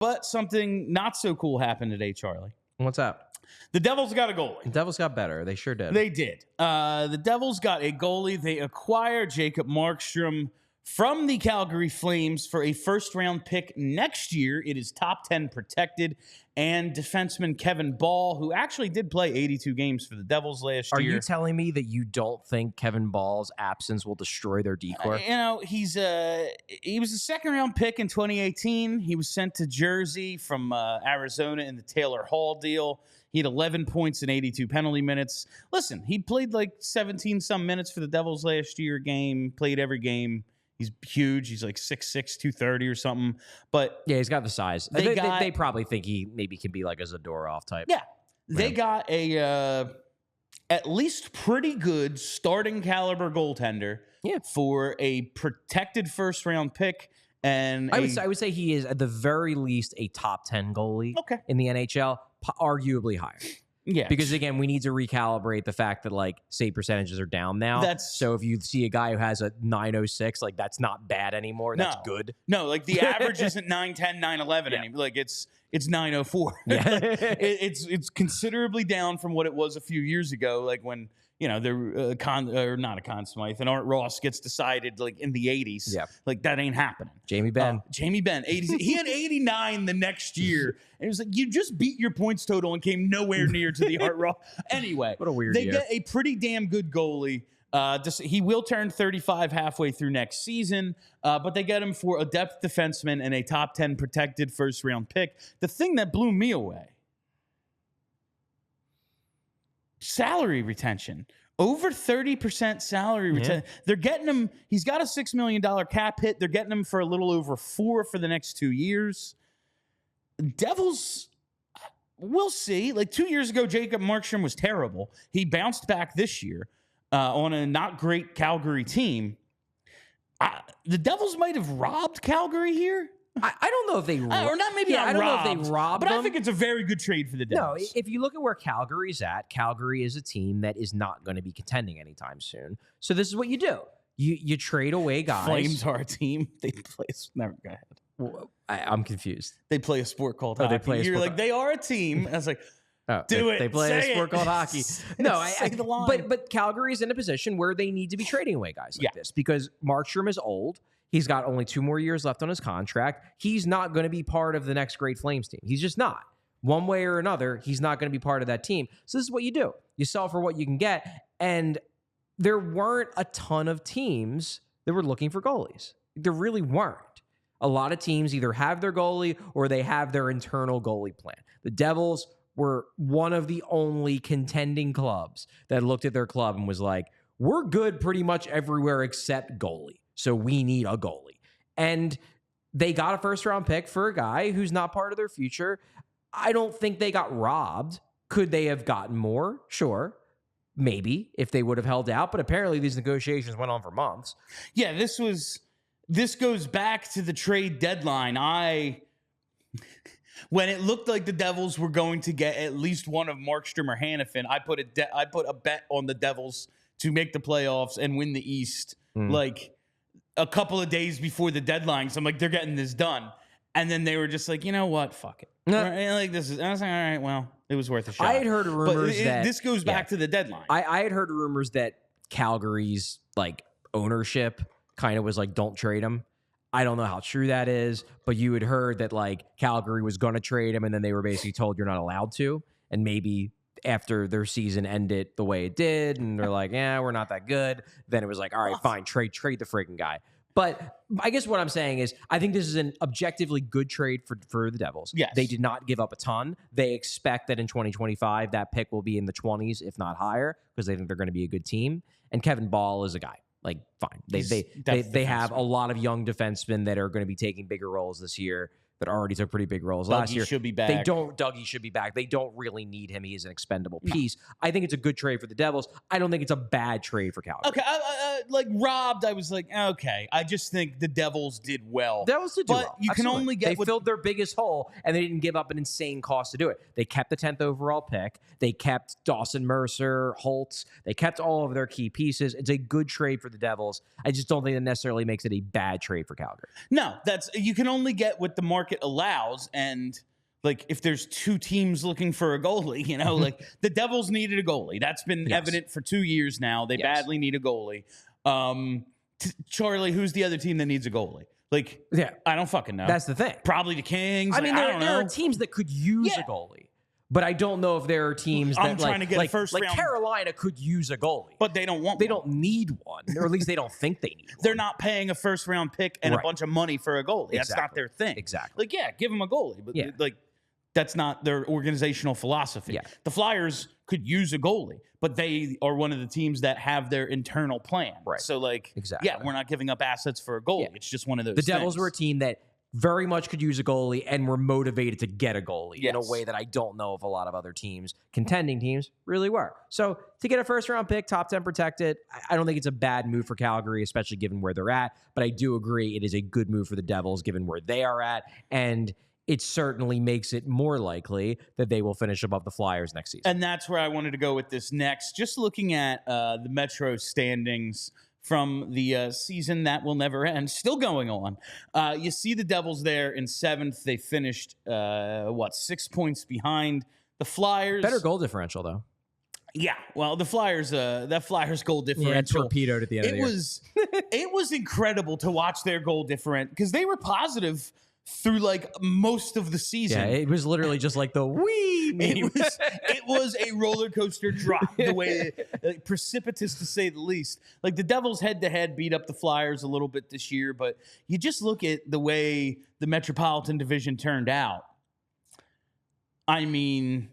But something not so cool happened today, Charlie. What's up? The Devils got a goalie. The Devils got better. They sure did. They did. The Devils got a goalie. They acquired Jacob Markstrom from the Calgary Flames for a first-round pick next year. It is top 10 protected. And defenseman Kevin Ball, who actually did play 82 games for the Devils last year. Are you telling me that you don't think Kevin Ball's absence will destroy their decor? He was a second-round pick in 2018. He was sent to Jersey from Arizona in the Taylor Hall deal. He had 11 points and 82 penalty minutes. Listen, he played like 17-some minutes for the Devils last year game, played every game. He's huge. He's like 6'6", 230 or something. But yeah, he's got the size. They probably think he maybe can be like a Zadorov type. Yeah. They got a at least pretty good starting caliber goaltender for a protected first-round pick. And I would say he is at the very least a top 10 goalie in the NHL, arguably higher. Yeah, because again, we need to recalibrate the fact that like save percentages are down now. So if you see a guy who has a 906, like that's not bad anymore. That's good. No, like the average isn't 910, 911 anymore. Like it's 904. Yeah. it's considerably down from what it was a few years ago. Like when not a Conn Smythe, and Art Ross gets decided like in the 80s. Yeah, like that ain't happening. Jamie Benn, 80s. He had 89 the next year. And it was like, you just beat your points total and came nowhere near to the Art Ross. Anyway, what a weird they year. get a pretty damn good goalie. He will turn 35 halfway through next season, but they get him for a depth defenseman and a top 10 protected first-round pick. The thing that blew me away, salary retention. Over 30% salary retention. They're getting him. He's got a $6 million cap hit. They're getting him for a little over $4 million for the next 2 years. Devils, we'll see. Like 2 years ago, Jacob Markstrom was terrible. He bounced back this year on a not great Calgary team. The Devils might have robbed Calgary here. I don't know if they or not. Maybe I don't know if they robbed but them. I think it's a very good trade for the Devils. No, if you look at where Calgary's at, Calgary is a team that is not going to be contending anytime soon. So this is what you do: you trade away guys. Flames are a team. They play. Never go ahead. Well, I'm confused. They play a sport called hockey. You're like, they are a team. I was like, They play a sport called hockey. No, say the line. But Calgary is in a position where they need to be trading away guys like this because Markstrom is old. He's got only 2 more years left on his contract. He's not going to be part of the next great Flames team. He's just not. One way or another, he's not going to be part of that team. So this is what you do. You sell for what you can get. And there weren't a ton of teams that were looking for goalies. There really weren't. A lot of teams either have their goalie or they have their internal goalie plan. The Devils were one of the only contending clubs that looked at their club and was like, we're good pretty much everywhere except goalie. So we need a goalie. And they got a first-round pick for a guy who's not part of their future. I don't think they got robbed. Could they have gotten more? Sure. Maybe, if they would have held out. But apparently these negotiations went on for months. Yeah, this goes back to the trade deadline. When it looked like the Devils were going to get at least one of Markstrom or Hannafin, I put a bet on the Devils to make the playoffs and win the East. Like a couple of days before the deadline. So I'm like, they're getting this done. And then they were just like, you know what? Fuck it. Right? Like this is. I was like, all right, well, it was worth a shot. I had heard rumors that this goes back to the deadline. I had heard rumors that Calgary's like ownership kind of was like, don't trade him. I don't know how true that is, but you had heard that like Calgary was going to trade him, and then they were basically told you're not allowed to, and maybe after their season ended the way it did, and they're like, yeah, we're not that good. Then it was like, all right, fine, trade the freaking guy. But I guess what I'm saying is I think this is an objectively good trade for the Devils. Yes. They did not give up a ton. They expect that in 2025, that pick will be in the 20s, if not higher, because they think they're going to be a good team. And Kevin Ball is a guy. Like, fine. They have a lot of young defensemen that are going to be taking bigger roles this year that already took pretty big roles last year. Should be back. Dougie should be back. They don't really need him. He is an expendable piece. I think it's a good trade for the Devils. I don't think it's a bad trade for Calgary. Okay, like robbed, I was like, okay. I just think the Devils did well. Devils did do but well. you Absolutely. can only get they filled their biggest hole, and they didn't give up an insane cost to do it. They kept the 10th overall pick. They kept Dawson Mercer, Holtz. They kept all of their key pieces. It's a good trade for the Devils. I just don't think that necessarily makes it a bad trade for Calgary. No, you can only get what the market allows, and like if there's two teams looking for a goalie, you know, like the Devils needed a goalie. That's been evident for 2 years now. They badly need a goalie. Charlie, who's the other team that needs a goalie? Like, I don't fucking know. That's the thing. Probably the Kings. I mean, there are teams that could use a goalie, but I don't know if there are teams that trying to get a first round. Carolina could use a goalie, but they don't want. They don't need one, or at least they don't think they need one. They're not paying a first round pick and a bunch of money for a goalie. That's not their thing. Exactly. Like, give them a goalie, but like that's not their organizational philosophy. The Flyers could use a goalie, but they are one of the teams that have their internal plan. Right. So like, we're not giving up assets for a goalie. It's just one of those. The Devils were a team that very much could use a goalie and were motivated to get a goalie in a way that I don't know if a lot of other teams, contending teams, really were. So to get a first-round pick, top 10 protected, I don't think it's a bad move for Calgary, especially given where they're at. But I do agree it is a good move for the Devils given where they are at. And it certainly makes it more likely that they will finish above the Flyers next season. And that's where I wanted to go with this next. Just looking at the Metro standings from the season that will never end, still going on. You see the Devils there in 7th. They finished, 6 points behind the Flyers. Better goal differential, though. Yeah, well, the Flyers, that Flyers goal differential. Torpedoed at the end of the year. It was incredible to watch their goal difference because they were positive through like most of the season. Yeah, it was literally just like the wee meme. It was a roller coaster drop, the way precipitous to say the least. Like the Devils head-to-head beat up the Flyers a little bit this year, but you just look at the way the Metropolitan Division turned out. I mean,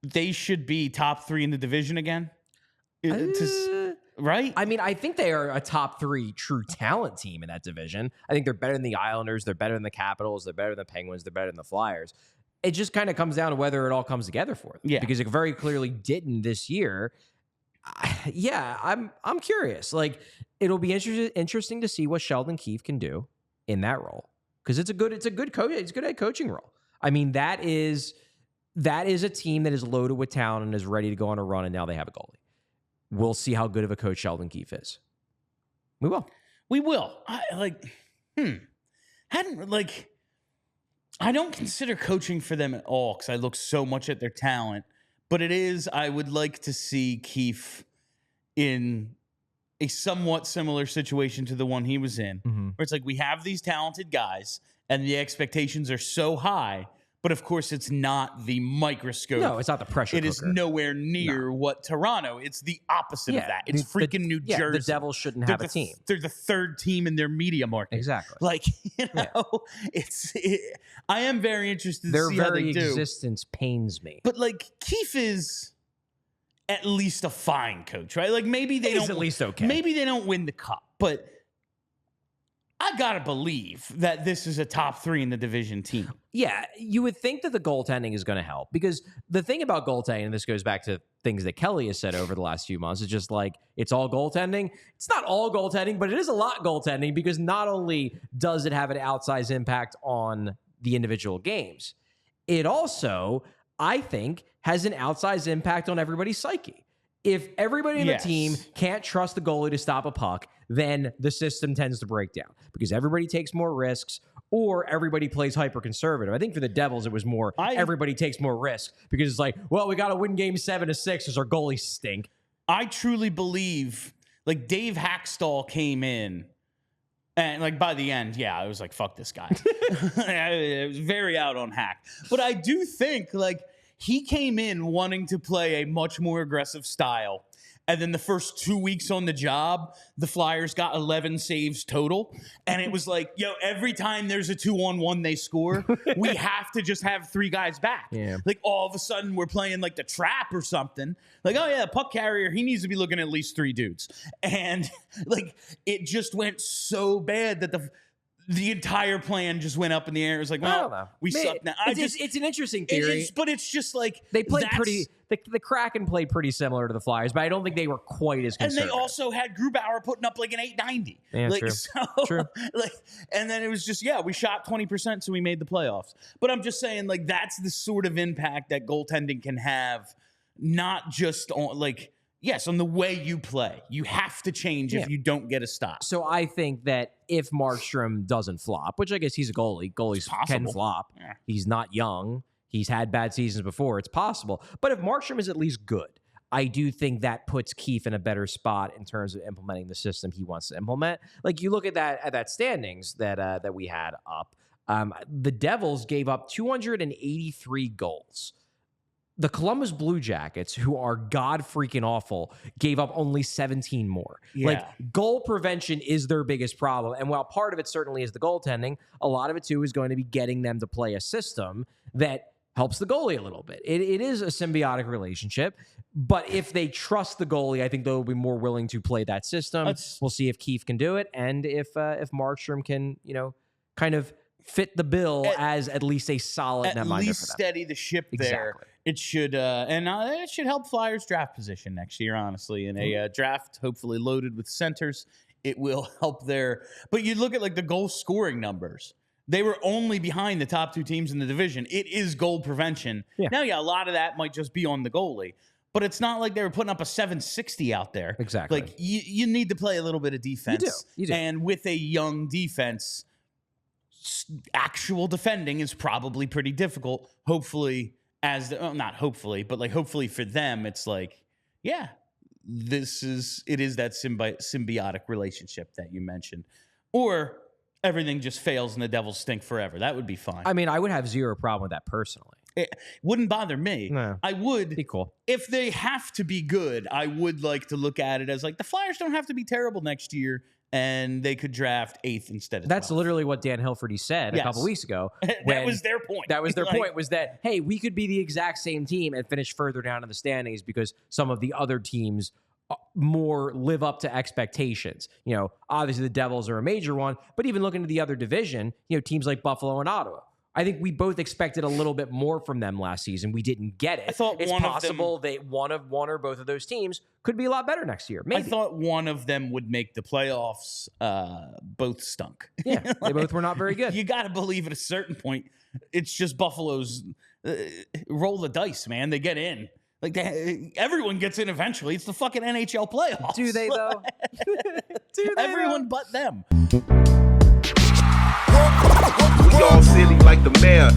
they should be top 3 in the division again. Right? I mean, I think they are a top 3 true talent team in that division. I think they're better than the Islanders. They're better than the Capitals. They're better than the Penguins. They're better than the Flyers. It just kind of comes down to whether it all comes together for them. Yeah. Because it very clearly didn't this year. I'm curious. Like, it'll be interesting to see what Sheldon Keefe can do in that role. Because it's a good coach. It's a good head coaching role. I mean, that is a team that is loaded with talent and is ready to go on a run, and now they have a goalie. We'll see how good of a coach Sheldon Keefe is. We will. I don't consider coaching for them at all because I look so much at their talent. But I would like to see Keefe in a somewhat similar situation to the one he was in, where it's like we have these talented guys and the expectations are so high. But of course, it's not the microscope. No, it's not the pressure cooker. It is nowhere near what Toronto. It's the opposite of that. It's freaking New Jersey. The Devils shouldn't have a team. They're the 3rd team in their media market. Exactly. Like, I am very interested to see how they do. Their very existence pains me. But like, Keefe is at least a fine coach, right? Like maybe He's at least okay. Maybe they don't win the cup, but I gotta believe that this is a top 3 in the division team. Yeah, you would think that the goaltending is going to help because the thing about goaltending, and this goes back to things that Kelly has said over the last few months, is just like it's all goaltending. It's not all goaltending, but it is a lot goaltending because not only does it have an outsized impact on the individual games, it also, I think, has an outsized impact on everybody's psyche. If everybody in the team can't trust the goalie to stop a puck, then the system tends to break down because everybody takes more risks or everybody plays hyper conservative. I think for the Devils, it was more everybody takes more risks because it's like, well, we got to win game 7-6 because our goalies stink. I truly believe like Dave Hackstall came in and like by the end, I was like, fuck this guy. I was very out on Hack. But I do think like he came in wanting to play a much more aggressive style. And then the first 2 weeks on the job, the Flyers got 11 saves total. And it was like, every time there's a 2-on-1 they score, we have to just have 3 guys back. Yeah. Like all of a sudden we're playing like the trap or something. Like, oh yeah, puck carrier, he needs to be looking at least 3 dudes. And like it just went so bad that the entire plan just went up in the air. It was like, well, we suck now. It's an interesting theory. But it's just like they played pretty. The Kraken played pretty similar to the Flyers, but I don't think they were quite as conservative. And they also had Grubauer putting up like an 890. Yeah, like, true. True. Like, and then it was just, we shot 20%, so we made the playoffs. But I'm just saying, like, that's the sort of impact that goaltending can have, not just on, like, yes, on the way you play. You have to change if you don't get a stop. So I think that if Markstrom doesn't flop, which I guess he's a goalie, goalies can flop. Yeah. He's not young. He's had bad seasons before. It's possible. But if Markstrom is at least good, I do think that puts Keefe in a better spot in terms of implementing the system he wants to implement. Like, you look at that standings that we had up. The Devils gave up 283 goals. The Columbus Blue Jackets, who are god-freaking awful, gave up only 17 more. Yeah. Like, goal prevention is their biggest problem. And while part of it certainly is the goaltending, a lot of it, too, is going to be getting them to play a system that helps the goalie a little bit. It is a symbiotic relationship. But if they trust the goalie, I think they'll be more willing to play that system. We'll see if Keefe can do it. And if Markstrom can, kind of fit the bill as at least a solid netminder for them. At least steady the ship there. Exactly. It should, and it should help Flyers' draft position next year, honestly. In a draft, hopefully loaded with centers, it will help there. But you look at like the goal scoring numbers. They were only behind the top two teams in the division. It is goal prevention. Yeah. Now, a lot of that might just be on the goalie. But it's not like they were putting up a 760 out there. Exactly. Like, you need to play a little bit of defense. You do. And with a young defense, actual defending is probably pretty difficult. Hopefully, not hopefully, but like hopefully for them, it's like, it is that symbiotic relationship that you mentioned. Or everything just fails and the Devils stink forever. That would be fine. I mean, I would have zero problem with that personally. It wouldn't bother me. No. I would be cool. If they have to be good, I would like to look at it as like the Flyers don't have to be terrible next year, and they could draft 8th instead of 12th. That's literally what Dan Hilferty said a couple weeks ago. That was their point. That was their point, was that, hey, we could be the exact same team and finish further down in the standings because some of the other teams more live up to expectations. Obviously the Devils are a major one, but even looking at the other division, teams like Buffalo and Ottawa. I think we both expected a little bit more from them last season. We didn't get it. I thought it's possible that one or both of those teams could be a lot better next year. Maybe. I thought one of them would make the playoffs. Both stunk. Yeah, they both were not very good. You got to believe at a certain point, it's just Buffalo's roll the dice, man. They get in. Like everyone gets in eventually. It's the fucking NHL playoffs. Do they though? Everyone but them. We all silly like the mayor.